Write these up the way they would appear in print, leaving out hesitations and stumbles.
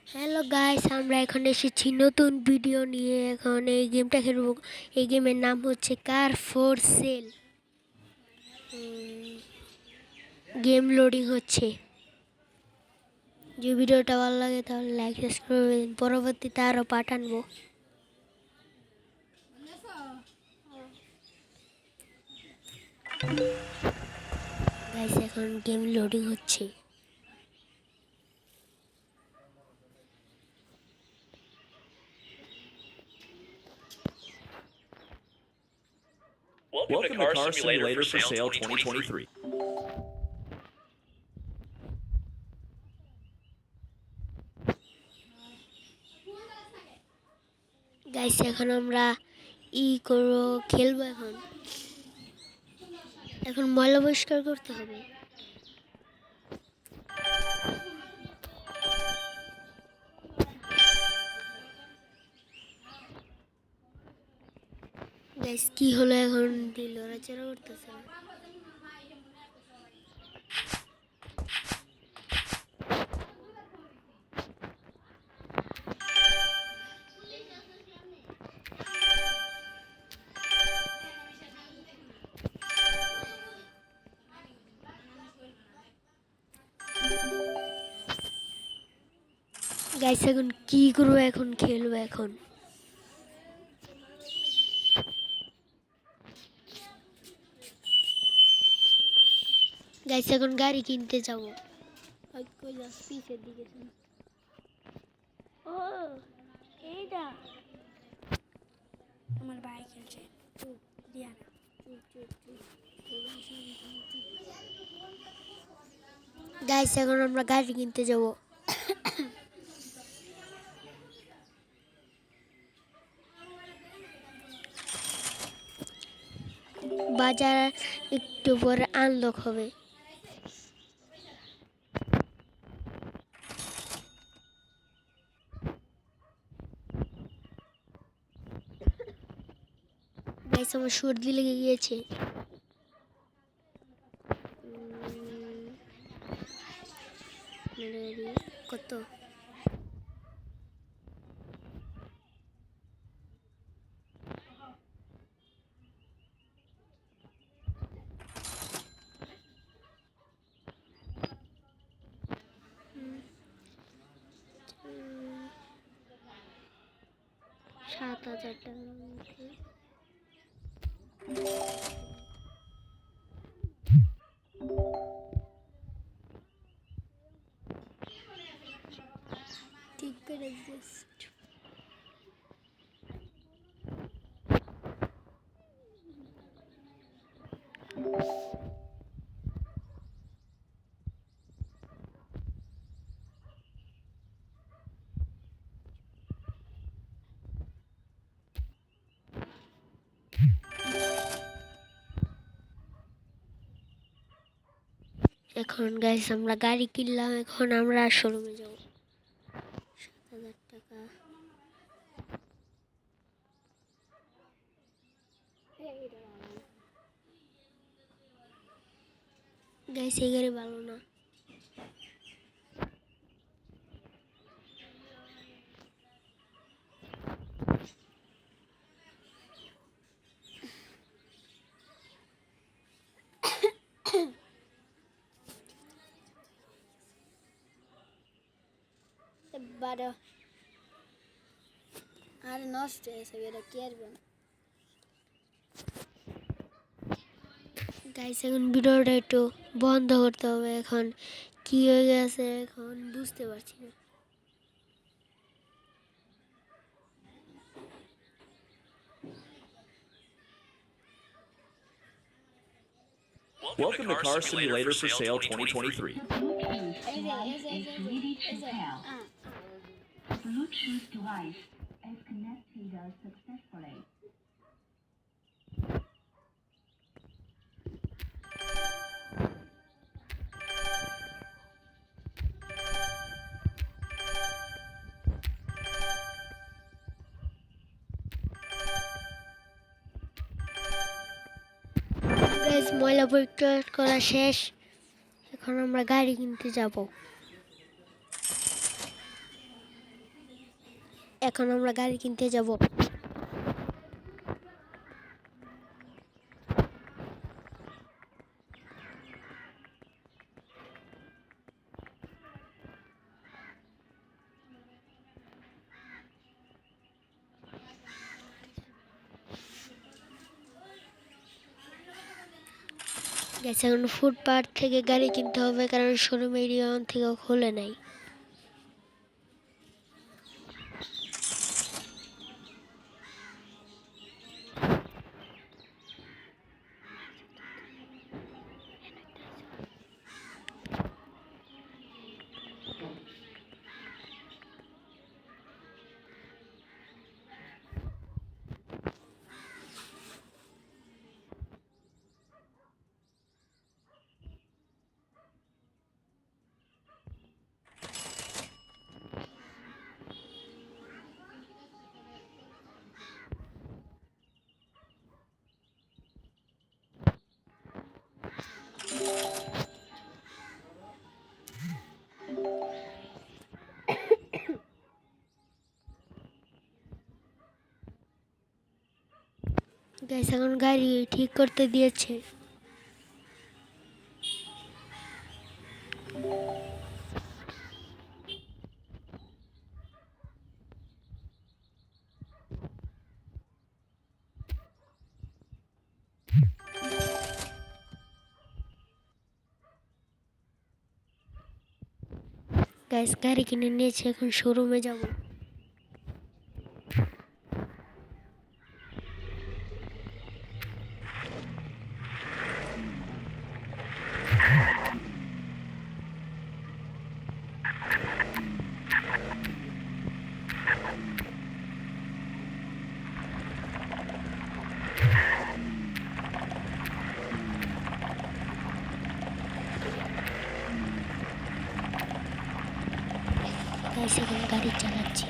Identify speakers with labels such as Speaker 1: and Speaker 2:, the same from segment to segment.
Speaker 1: Hello guys, আমরা এখন এসেছি নতুন ভিডিও নিয়ে। এখন এই গেমটা খেলব। এই গেমের নাম হচ্ছে কার ফর সেল। গেম লোডিং হচ্ছে। যে ভিডিওটা ভালো লাগে তাহলে লাইক সাবস্ক্রাইব করবেন, পরবর্তীতে আরও পার্ট আনবো। গাইস এখন গেম লোডিং হচ্ছে।
Speaker 2: Welcome to Car Simulator for Sale 2023.
Speaker 1: Guys এখন আমরা খেলবো। এখন ময়লা পরিষ্কার করতে হবে। গাইস কি হলো, এখন লড়াচড়া করতেছে না। গাইস এখন কি করবো, এখন খেলবো। এখন গাইস এখন গাড়ি কিনতে যাবো। কই যাস? পিছের দিকে শুন। ও এইটা আমার ভাই খেলছে। দিয়ানা গাইস এখন আমরা গাড়ি কিনতে যাবো। বাজার একটু পরে আনলক হবে। গাইস আমার সর্দি লেগে গিয়েছে। কত ৳৭,০০০ ঠিক করে জাস্ট। এখন গাইস আমরা গাড়ি কিনলাম, এখন আমরা শোরুমে যাবো। ৳৭,০০০ গাইস এই গাড়ি ভালো না। বারো আর নষ্ট হয়েছে, এটা কি আসবে না। গাইস এখন ভিডিওটা একটু বন্ধ করতে হবে। এখন কি হয়ে গেছে এখন বুঝতে পারছি না।
Speaker 2: Welcome to Car Simulator for Sale 2023.
Speaker 3: Bluetooth device is connected successfully.
Speaker 1: Guys ময়লা পরিষ্কার করা শেষ। এখন আমরা গাড়ি কিনতে যাব। এখন আমরা গাড়ি কিনতে যাব। গেছে এখন ফুটপাথ থেকে গাড়ি কিনতে হবে, কারণ শোরুম এরিয়া থেকে খুলে নাই। গাইস এখন গাড়ি ঠিক করতে দিয়েছে। গাইস গাড়ি কিনে নিয়েছে, এখন শোরুমে যাব। গাইস এখন গাড়ি চালাচ্ছি।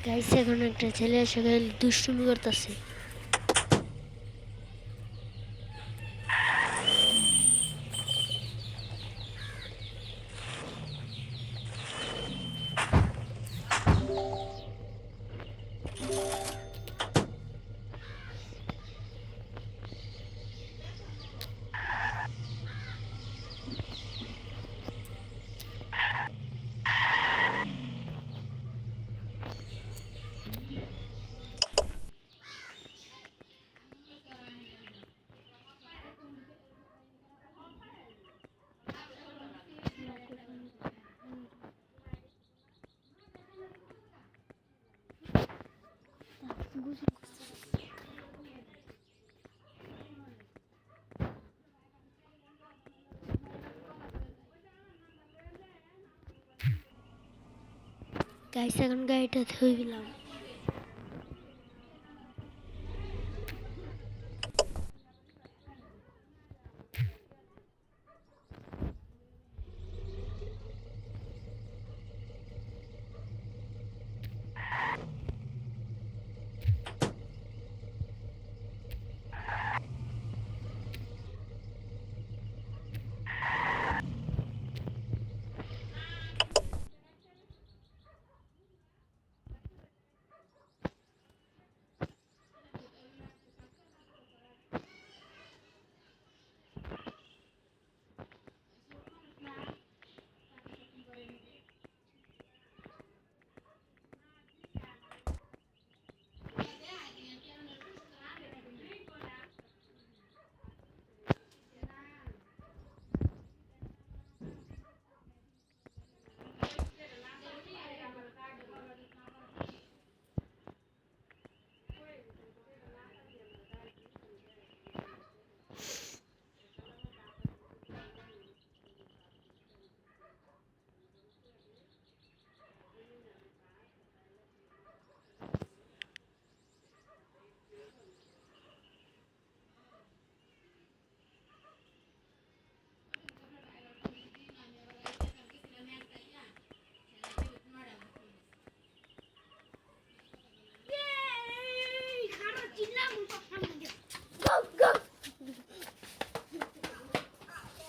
Speaker 1: গাইস এখন একটা ছেলে এসে দুষ্টুমি করতেছে। গাইস এখন গাড়িটা থইলাম।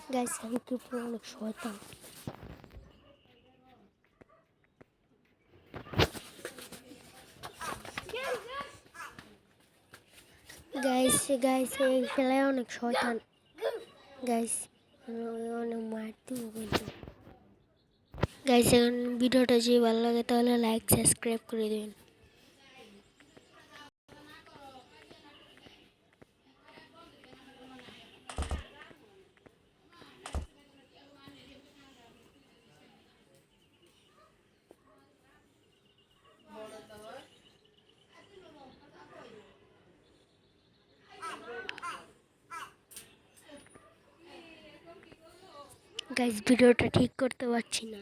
Speaker 1: গাইস আমি ক্রিপ্টো অনেক শয়তান। গাইস গাইস এই খেলায় অনেক শয়তান। গাইস অনেক মার দিব কিন্তু। গাইস এখন ভিডিওটা যদি ভালো লাগে তাহলে লাইক সাবস্ক্রাইব করে দেবেন। গাইস ভিডিওটা ঠিক করতে পারছি না।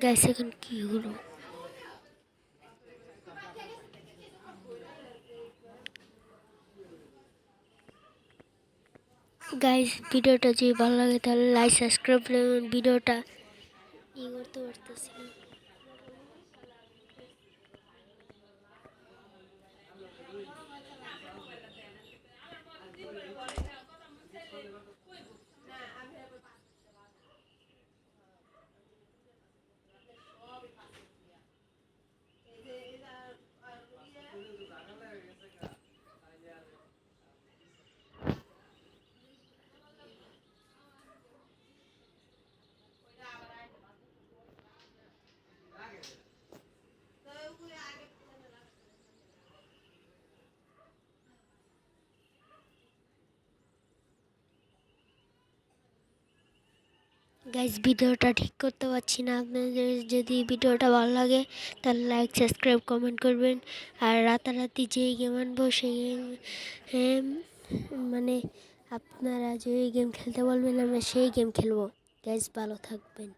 Speaker 1: গাইস এখন কি হলো? গাইস ভিডিওটা যদি ভালো লাগে তাহলে লাইক সাবস্ক্রাইব করবেন। ভিডিওটা করতে পারতেছি না। গাইস ভিডিওটা ঠিক করতে পারছি না। আপনাদের যদি ভিডিওটা ভালো লাগে তাহলে লাইক সাবস্ক্রাইব কমেন্ট করবেন। আর রাতারাতি যেই গেম আনবো সেই গেম মানে আপনারা যে গেম খেলতে বলবেন আমরা সেই গেম খেলবো। গাইস ভালো থাকবেন।